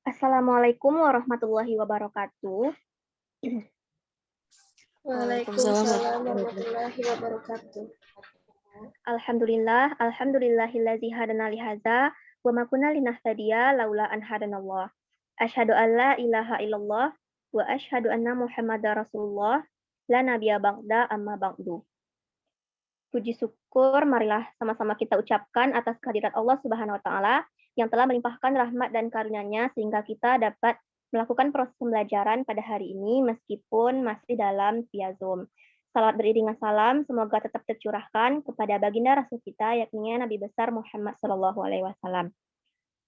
Assalamualaikum warahmatullahi wabarakatuh. Waalaikumsalam warahmatullahi wabarakatuh. Alhamdulillahillazi hadana li hadza wa ma kunna linahtadiya laula an hadanallah. Asyhadu an la ilaha illallah wa asyhadu anna Muhammadar Rasulullah la nabiyya ba'da amma ba'du. Puji syukur marilah sama-sama kita ucapkan atas kehadirat Allah Subhanahu wa taala yang telah melimpahkan rahmat dan karunia-Nya sehingga kita dapat melakukan proses pembelajaran pada hari ini meskipun masih dalam via Zoom. Salawat beriringan salam semoga tetap tercurahkan kepada baginda Rasul kita yakni Nabi besar Muhammad Shallallahu alaihi wasallam.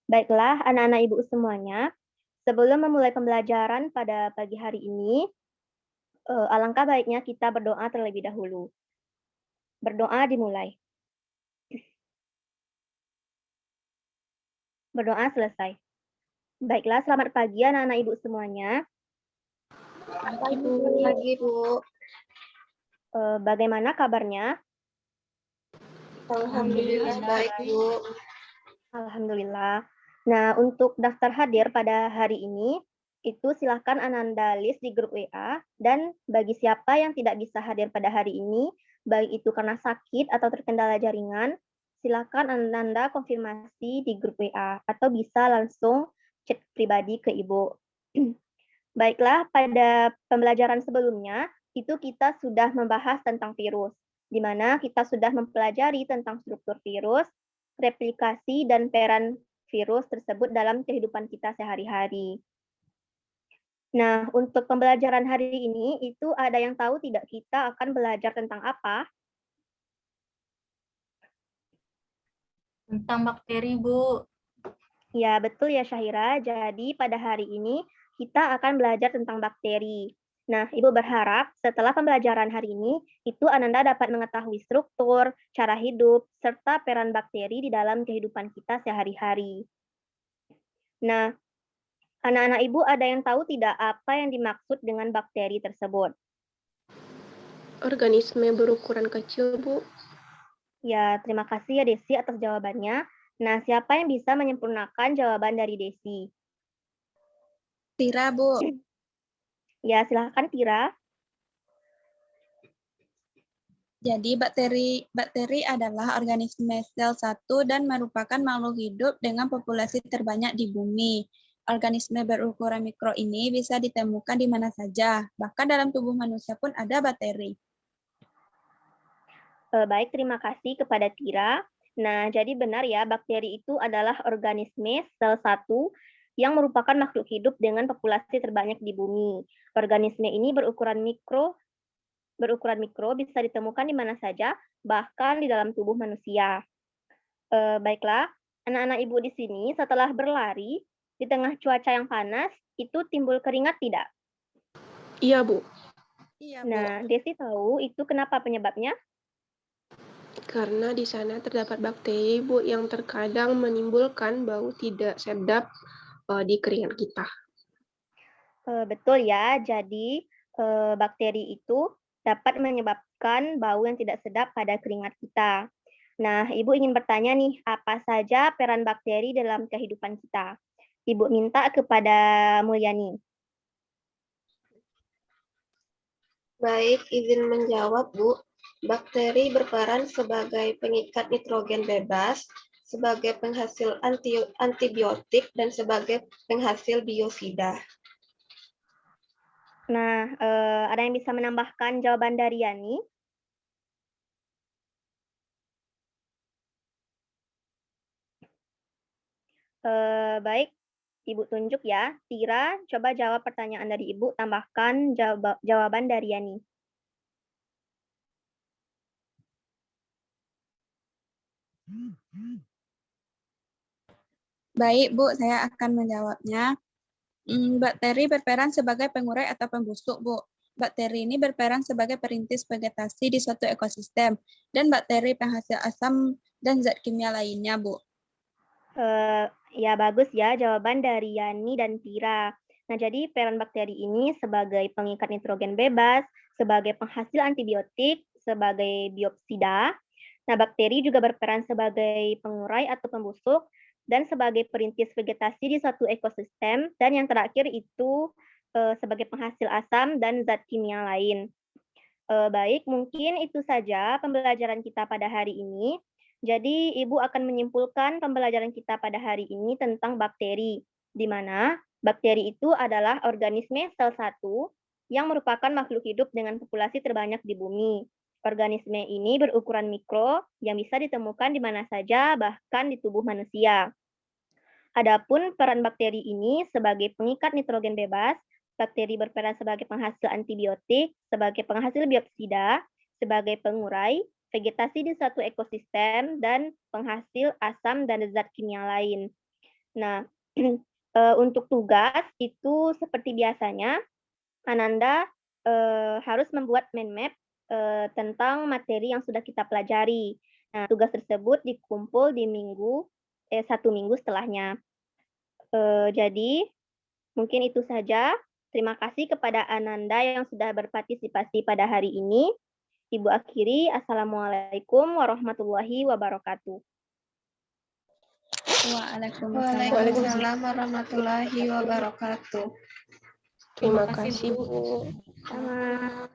Baiklah anak-anak ibu semuanya, sebelum memulai pembelajaran pada pagi hari ini, alangkah baiknya kita berdoa terlebih dahulu. Berdoa dimulai. Berdoa selesai. Baiklah, selamat pagi anak-anak ibu semuanya. Pagi, Bu. Bagaimana kabarnya? Alhamdulillah baik, Bu. Alhamdulillah. Nah, untuk daftar hadir pada hari ini, itu silahkan Ananda list di grup WA, dan bagi siapa yang tidak bisa hadir pada hari ini, baik itu karena sakit atau terkendala jaringan, silahkan Ananda konfirmasi di grup WA, atau bisa langsung chat pribadi ke Ibu. Baiklah, pada pembelajaran sebelumnya, itu kita sudah membahas tentang virus, di mana kita sudah mempelajari tentang struktur virus, replikasi, dan peran virus tersebut dalam kehidupan kita sehari-hari. Nah, untuk pembelajaran hari ini, itu ada yang tahu tidak kita akan belajar tentang apa? Tentang bakteri, Bu. Ya, betul ya Syahira. Jadi pada hari ini kita akan belajar tentang bakteri. Nah, Ibu berharap setelah pembelajaran hari ini, itu Ananda dapat mengetahui struktur, cara hidup, serta peran bakteri di dalam kehidupan kita sehari-hari. Nah, anak-anak Ibu ada yang tahu tidak apa yang dimaksud dengan bakteri tersebut? Organisme berukuran kecil, Bu. Ya, terima kasih ya Desi atas jawabannya. Nah, siapa yang bisa menyempurnakan jawaban dari Desi? Tira, Bu. Ya, silahkan Tira. Jadi bakteri adalah organisme sel satu dan merupakan makhluk hidup dengan populasi terbanyak di bumi. Organisme berukuran mikro ini bisa ditemukan di mana saja, bahkan dalam tubuh manusia pun ada bakteri. Baik, terima kasih kepada Tira. Nah, jadi benar ya, bakteri itu adalah organisme sel satu yang merupakan makhluk hidup dengan populasi terbanyak di bumi. Organisme ini berukuran mikro bisa ditemukan di mana saja, bahkan di dalam tubuh manusia. Baiklah, anak-anak ibu di sini setelah berlari di tengah cuaca yang panas, itu timbul keringat tidak? Iya, Bu. Iya, Bu. Nah, Desi tahu itu kenapa penyebabnya? Karena di sana terdapat bakteri, Bu, yang terkadang menimbulkan bau tidak sedap di keringat kita. Betul ya, jadi bakteri itu dapat menyebabkan bau yang tidak sedap pada keringat kita. Nah, Ibu ingin bertanya nih, apa saja peran bakteri dalam kehidupan kita? Ibu minta kepada Mulyani. Baik, izin menjawab, Bu. Bakteri berperan sebagai pengikat nitrogen bebas, sebagai penghasil antibiotik, dan sebagai penghasil biosida. Nah, ada yang bisa menambahkan jawaban dari Yani? Baik, Ibu tunjuk ya. Tira, coba jawab pertanyaan dari Ibu, tambahkan jawaban dari Yani. Baik, Bu, saya akan menjawabnya. Bakteri berperan sebagai pengurai atau pembusuk, Bu. Bakteri ini berperan sebagai perintis vegetasi di suatu ekosistem, dan bakteri penghasil asam dan zat kimia lainnya, Bu. Ya, bagus ya jawaban dari Yani dan Tira. Nah, jadi peran bakteri ini sebagai pengikat nitrogen bebas, sebagai penghasil antibiotik, sebagai biopsida. Nah, bakteri juga berperan sebagai pengurai atau pembusuk dan sebagai perintis vegetasi di suatu ekosistem, dan yang terakhir itu sebagai penghasil asam dan zat kimia lain. Baik, mungkin itu saja pembelajaran kita pada hari ini. Jadi, Ibu akan menyimpulkan pembelajaran kita pada hari ini tentang bakteri, di mana bakteri itu adalah organisme sel satu yang merupakan makhluk hidup dengan populasi terbanyak di bumi. Organisme ini berukuran mikro yang bisa ditemukan di mana saja, bahkan di tubuh manusia. Adapun peran bakteri ini sebagai pengikat nitrogen bebas, bakteri berperan sebagai penghasil antibiotik, sebagai penghasil bioksida, sebagai pengurai, vegetasi di suatu ekosistem, dan penghasil asam dan zat kimia lain. Nah, untuk tugas itu seperti biasanya, Ananda harus membuat mind map tentang materi yang sudah kita pelajari. Nah, tugas tersebut dikumpul di satu minggu setelahnya. Jadi, mungkin itu saja. Terima kasih kepada Ananda yang sudah berpartisipasi pada hari ini. Ibu akhiri, Assalamualaikum warahmatullahi wabarakatuh. Waalaikumsalam warahmatullahi wabarakatuh. Terima kasih, Bu. Sama.